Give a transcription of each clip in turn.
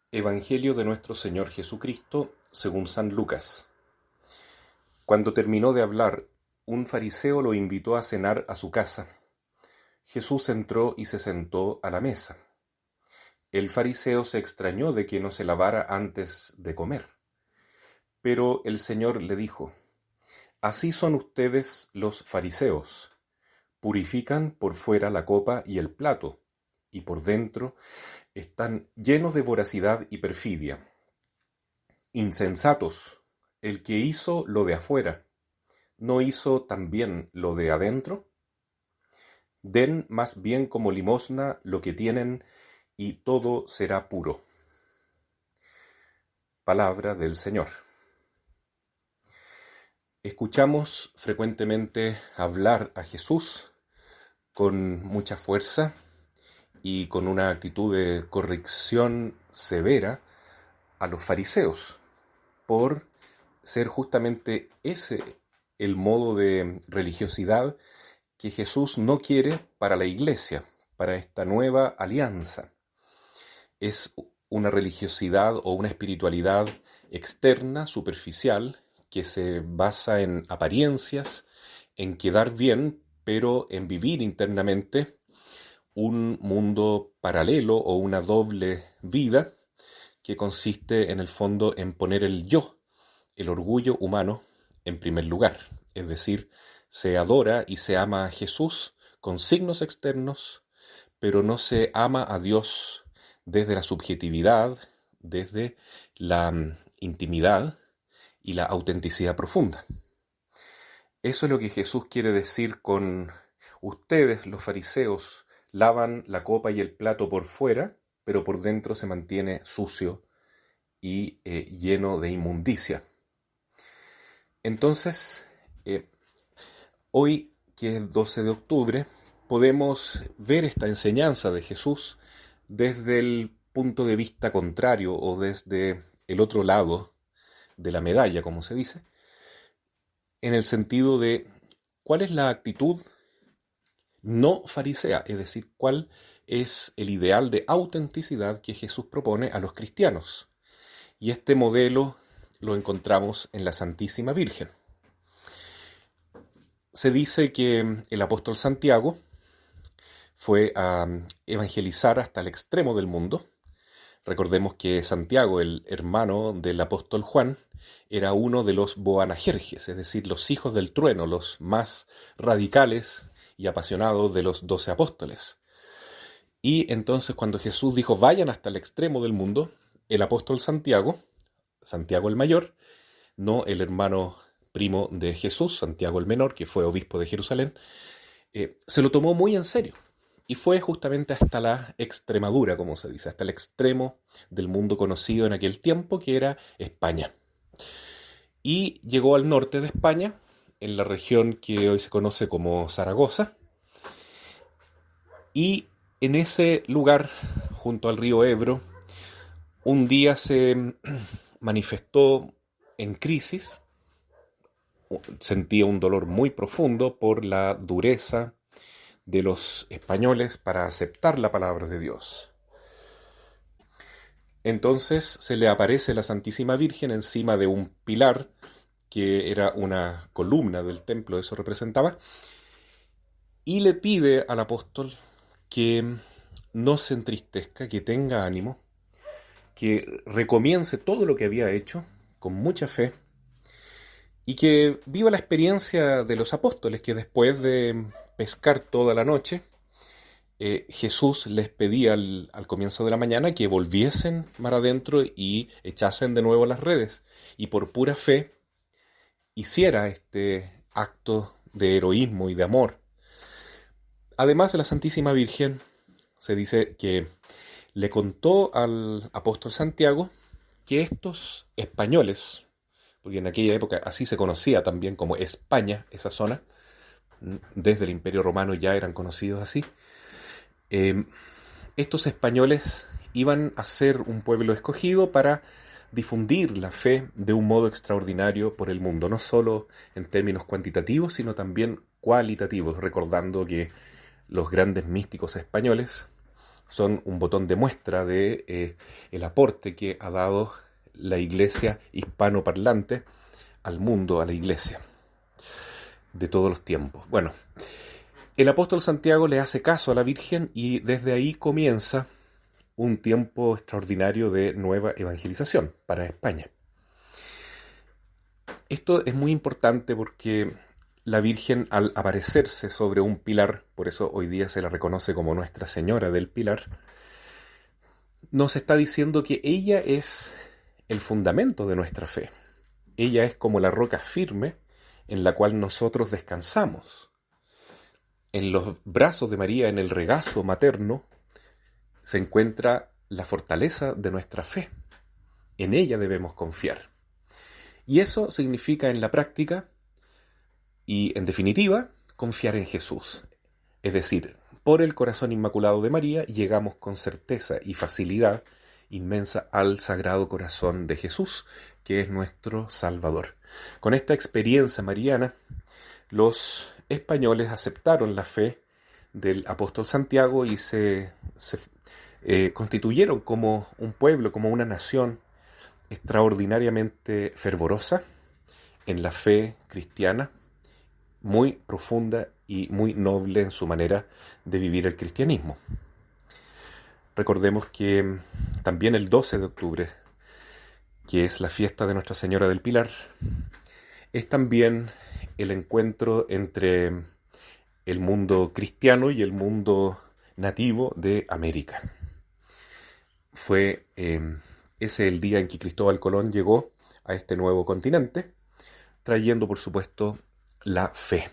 Evangelio de nuestro Señor Jesucristo según San Lucas. Cuando terminó de hablar, un fariseo lo invitó a cenar a su casa. Jesús entró y se sentó a la mesa. El fariseo se extrañó de que no se lavara antes de comer. Pero el Señor le dijo: Así son ustedes los fariseos. Purifican por fuera la copa y el plato, y por dentro están llenos de voracidad y perfidia. Insensatos, el que hizo lo de afuera, ¿no hizo también lo de adentro? Den más bien como limosna lo que tienen, y todo será puro. Palabra del Señor. Escuchamos frecuentemente hablar a Jesús con mucha fuerza y con una actitud de corrección severa a los fariseos, por ser justamente ese el modo de religiosidad que Jesús no quiere para la iglesia, para esta nueva alianza. Es una religiosidad o una espiritualidad externa, superficial, que se basa en apariencias, en quedar bien, pero en vivir internamente un mundo paralelo o una doble vida que consiste en el fondo en poner el yo, el orgullo humano, en primer lugar. Es decir, se adora y se ama a Jesús con signos externos, pero no se ama a Dios desde la subjetividad, desde la intimidad y la autenticidad profunda. Eso es lo que Jesús quiere decir con: ustedes, los fariseos, lavan la copa y el plato por fuera, pero por dentro se mantiene sucio y lleno de inmundicia. Entonces, hoy, que es 12 de octubre, podemos ver esta enseñanza de Jesús desde el punto de vista contrario o desde el otro lado de la medalla, como se dice, en el sentido de cuál es la actitud no farisea, es decir, cuál es el ideal de autenticidad que Jesús propone a los cristianos. Y este modelo lo encontramos en la Santísima Virgen. Se dice que el apóstol Santiago fue a evangelizar hasta el extremo del mundo. Recordemos que Santiago, el hermano del apóstol Juan, era uno de los Boanerges, es decir, los hijos del trueno, los más radicales y apasionados de los 12 apóstoles. Y entonces, cuando Jesús dijo vayan hasta el extremo del mundo, el apóstol Santiago, Santiago el mayor, no el hermano primo de Jesús, Santiago el menor, que fue obispo de Jerusalén, se lo tomó muy en serio. Y fue justamente hasta la Extremadura, como se dice, hasta el extremo del mundo conocido en aquel tiempo, que era España. Y llegó al norte de España, en la región que hoy se conoce como Zaragoza. Y en ese lugar, junto al río Ebro, un día se manifestó en crisis. Sentía un dolor muy profundo por la dureza de los españoles para aceptar la palabra de Dios. Entonces se le aparece la Santísima Virgen encima de un pilar que era una columna del templo, eso representaba, y le pide al apóstol que no se entristezca, que tenga ánimo, que recomience todo lo que había hecho con mucha fe y que viva la experiencia de los apóstoles, que después de pescar toda la noche, Jesús les pedía al comienzo de la mañana que volviesen mar adentro y echasen de nuevo las redes, y por pura fe hiciera este acto de heroísmo y de amor. Además, de la Santísima Virgen se dice que le contó al apóstol Santiago que estos españoles, porque en aquella época así se conocía también como España, esa zona, desde el Imperio Romano ya eran conocidos así, estos españoles iban a ser un pueblo escogido para difundir la fe de un modo extraordinario por el mundo, no solo en términos cuantitativos, sino también cualitativos, recordando que los grandes místicos españoles, son un botón de muestra de el aporte que ha dado la iglesia hispanoparlante al mundo, a la iglesia de todos los tiempos. Bueno, el apóstol Santiago le hace caso a la Virgen y desde ahí comienza un tiempo extraordinario de nueva evangelización para España. Esto es muy importante porque la Virgen, al aparecerse sobre un pilar, por eso hoy día se la reconoce como Nuestra Señora del Pilar, nos está diciendo que ella es el fundamento de nuestra fe. Ella es como la roca firme en la cual nosotros descansamos. En los brazos de María, en el regazo materno, se encuentra la fortaleza de nuestra fe. En ella debemos confiar. Y eso significa en la práctica y en definitiva confiar en Jesús. Es decir, por el corazón inmaculado de María llegamos con certeza y facilidad inmensa al Sagrado Corazón de Jesús, que es nuestro Salvador. Con esta experiencia mariana, los españoles aceptaron la fe del apóstol Santiago y se constituyeron como un pueblo, como una nación extraordinariamente fervorosa en la fe cristiana, muy profunda y muy noble en su manera de vivir el cristianismo. Recordemos que también el 12 de octubre, que es la fiesta de Nuestra Señora del Pilar, es también el encuentro entre el mundo cristiano y el mundo nativo de América. Fue ese el día en que Cristóbal Colón llegó a este nuevo continente, trayendo, por supuesto, la fe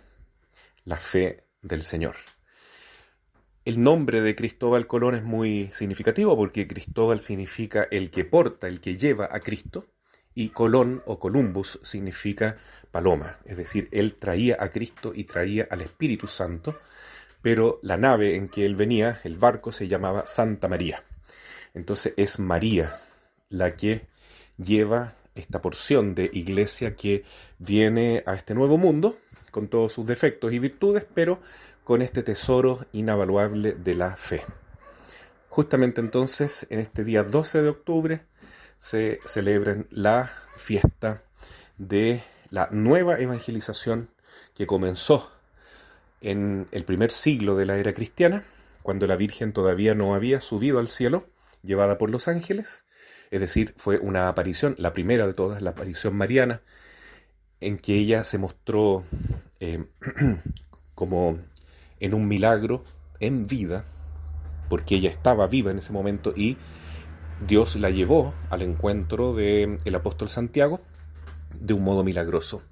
del Señor. El nombre de Cristóbal Colón es muy significativo porque Cristóbal significa el que porta, el que lleva a Cristo, y Colón o Columbus significa paloma, es decir, él traía a Cristo y traía al Espíritu Santo, pero la nave en que él venía, el barco, se llamaba Santa María. Entonces es María la que lleva esta porción de iglesia que viene a este nuevo mundo, con todos sus defectos y virtudes, pero con este tesoro inavaluable de la fe. Justamente entonces, en este día 12 de octubre, se celebra la fiesta de la nueva evangelización que comenzó en el primer siglo de la era cristiana, cuando la Virgen todavía no había subido al cielo, llevada por los ángeles, es decir, fue una aparición, la primera de todas, la aparición mariana, en que ella se mostró como en un milagro, en vida, porque ella estaba viva en ese momento y Dios la llevó al encuentro del apóstol Santiago de un modo milagroso.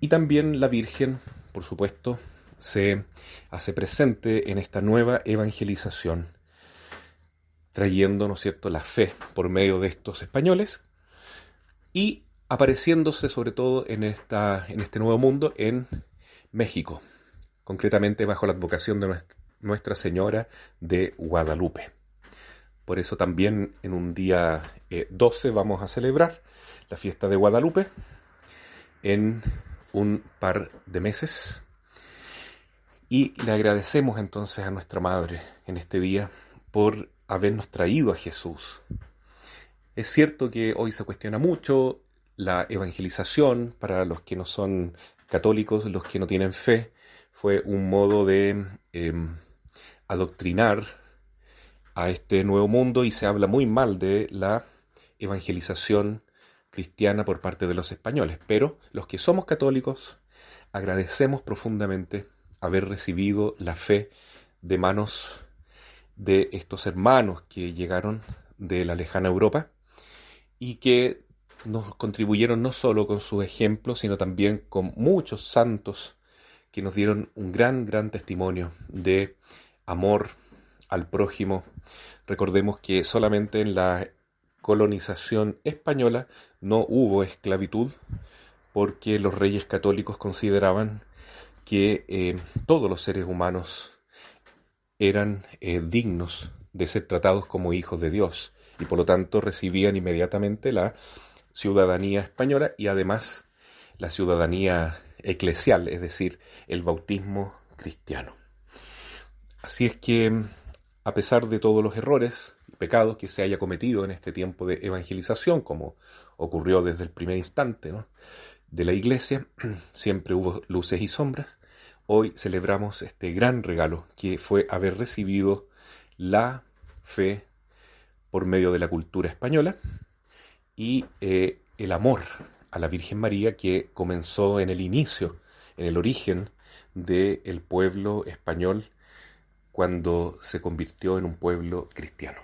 Y también la Virgen, por supuesto, se hace presente en esta nueva evangelización, trayendo, ¿no es cierto?, la fe por medio de estos españoles y apareciéndose sobre todo en este nuevo mundo en México, concretamente bajo la advocación de Nuestra Señora de Guadalupe. Por eso también en un día 12 vamos a celebrar la fiesta de Guadalupe en un par de meses. Y le agradecemos entonces a nuestra Madre en este día por habernos traído a Jesús. Es cierto que hoy se cuestiona mucho la evangelización para los que no son católicos, los que no tienen fe. Fue un modo de adoctrinar a este nuevo mundo y se habla muy mal de la evangelización cristiana por parte de los españoles. Pero los que somos católicos agradecemos profundamente haber recibido la fe de manos de estos hermanos que llegaron de la lejana Europa y que nos contribuyeron no solo con sus ejemplos, sino también con muchos santos que nos dieron un gran testimonio de amor al prójimo. Recordemos que solamente en la colonización española no hubo esclavitud, porque los reyes católicos consideraban que todos los seres humanos eran dignos de ser tratados como hijos de Dios y por lo tanto recibían inmediatamente la ciudadanía española y además la ciudadanía eclesial, es decir, el bautismo cristiano. Así es que a pesar de todos los errores y pecados que se haya cometido en este tiempo de evangelización, como ocurrió desde el primer instante, ¿no?, de la Iglesia, siempre hubo luces y sombras. Hoy celebramos este gran regalo que fue haber recibido la fe por medio de la cultura española y el amor a la Virgen María que comenzó en el inicio, en el origen del pueblo español cuando se convirtió en un pueblo cristiano.